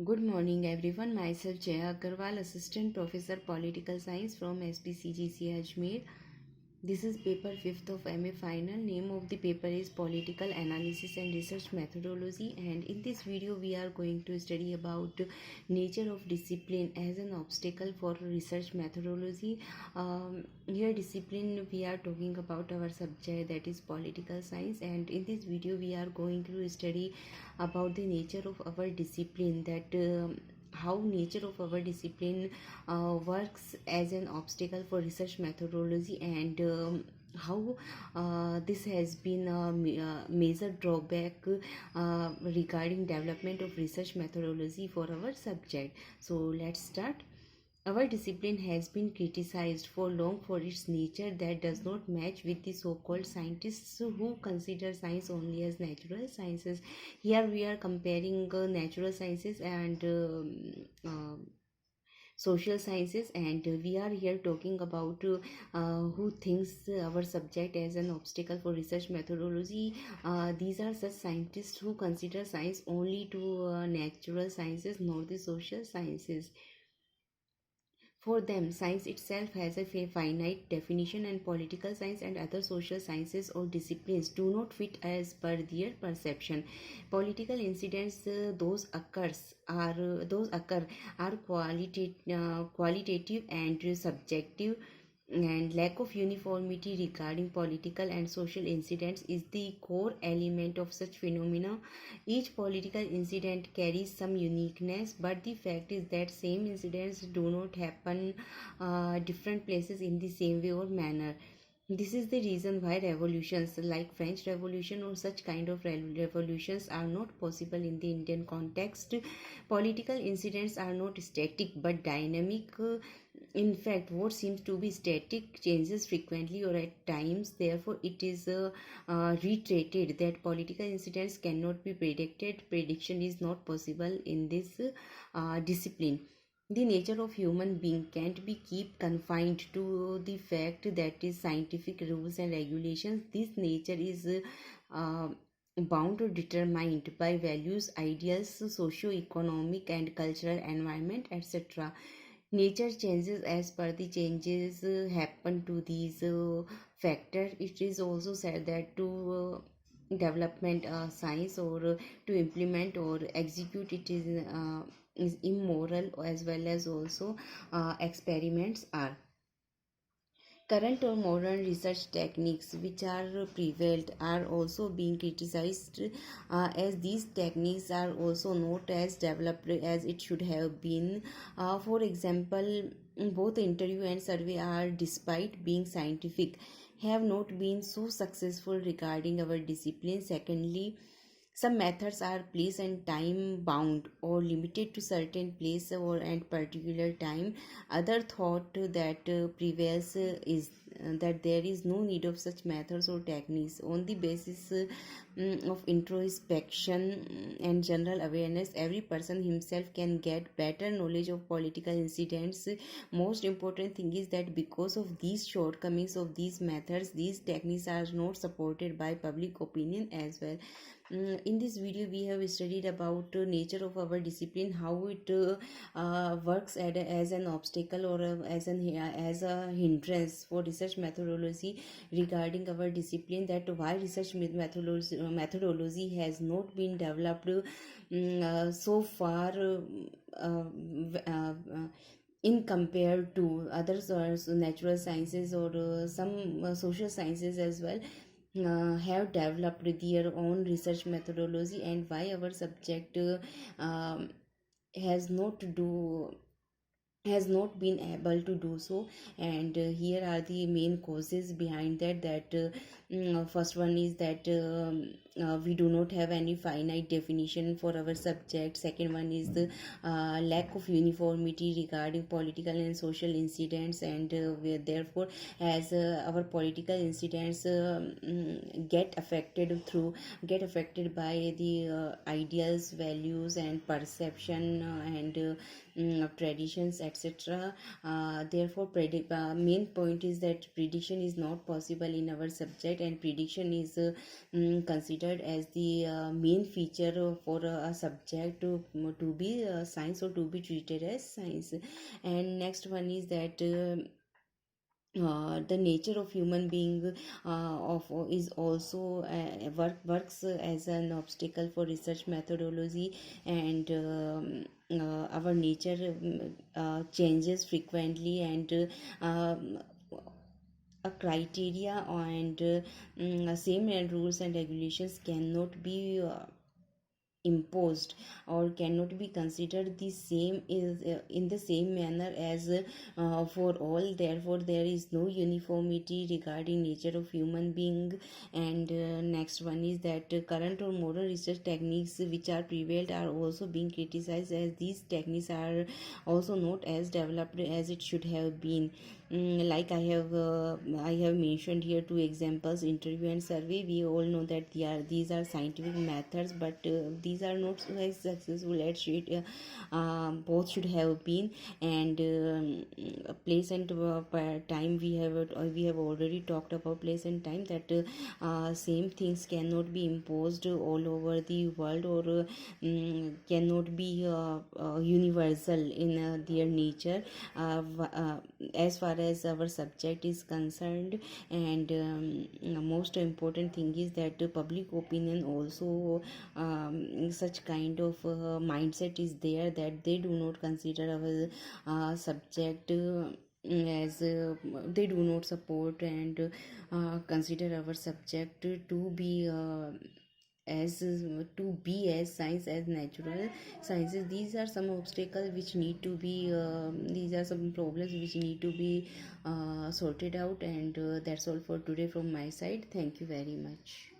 Good morning, everyone. Myself Jaya Agarwal, Assistant Professor Political Science from SPCGC Ajmer. This is paper 5th of MA final. Name of the paper is Political Analysis and Research Methodology, and in this video we are going to study about nature of discipline as an obstacle for research methodology. Here discipline we are talking about our subject, that is political science, and in this video we are going to study about the nature of our discipline, that how nature of our discipline works as an obstacle for research methodology, and how this has been a major drawback regarding development of research methodology for our subject. So let's start. Our discipline has been criticized for long for its nature that does not match with the so-called scientists who consider science only as natural sciences. Here we are comparing natural sciences and social sciences, and we are here talking about who thinks our subject as an obstacle for research methodology. These are such scientists who consider science only to natural sciences, not the social sciences. For them, science itself has a finite definition, and political science and other social sciences or disciplines do not fit as per their perception. Political incidents, those occur are qualitative and subjective, and lack of uniformity regarding political and social incidents is the core element of such phenomena. Each political incident carries some uniqueness, but the fact is that same incidents do not happen different places in the same way or manner. This is the reason why revolutions like French Revolution or such kind of revolutions are not possible in the Indian context. Political incidents are not static but dynamic. In fact, what seems to be static changes frequently or at times. Therefore, it is reiterated that political incidents cannot be predicted. Prediction is not possible in this discipline. The nature of human being can't be keep confined to the fact that is scientific rules and regulations. This nature is bound or determined by values, ideals, socio-economic and cultural environment, etc. Nature changes as per the changes happen to these factors. It is also said that to development science or to implement or execute it is immoral, as well as also experiments are. Current or modern research techniques which are prevalent are also being criticized, as these techniques are also not as developed as it should have been. For example, both interview and survey are, despite being scientific, have not been so successful regarding our discipline. Secondly, some methods are place and time bound or limited to certain place or and particular time. Other thought that prevails is that there is no need of such methods or techniques. On the basis of introspection and general awareness, every person himself can get better knowledge of political incidents. Most important thing is that because of these shortcomings of these methods, these techniques are not supported by public opinion as well. In this video we have studied about nature of our discipline, how it works as an obstacle or as a hindrance for research methodology regarding our discipline, that why research methodology has not been developed so far in compared to others, or natural sciences or some social sciences as well, have developed their own research methodology, and why our subject has not do has not been able to do so. And here are the main causes behind that. First one is that we do not have any finite definition for our subject. Second one is the lack of uniformity regarding political and social incidents, and therefore as our political incidents get affected by the ideals, values and perception and traditions, etc. Therefore main point is that prediction is not possible in our subject, and prediction is considered as the main feature for a subject to be science or to be treated as science. And next one is that the nature of human being of is also works as an obstacle for research methodology, and our nature changes frequently, and a criteria and same rules and regulations cannot be imposed or cannot be considered the same is in the same manner as for all. Therefore there is no uniformity regarding nature of human being. And next one is that current or modern research techniques which are prevailed are also being criticized, as these techniques are also not as developed as it should have been. Like I have mentioned here two examples, interview and survey. We all know that these are scientific methods, but these are not so as successful as both should have been. And place and time, we have already talked about place and time, that same things cannot be imposed all over the world, or cannot be universal in their nature as far as our subject is concerned. And most important thing is that public opinion also such kind of mindset is there, that they do not consider our subject as they do not support and consider our subject to be as to be as science as natural sciences. These are some obstacles which need to be these are some problems which need to be sorted out. And that's all for today from my side. Thank you very much.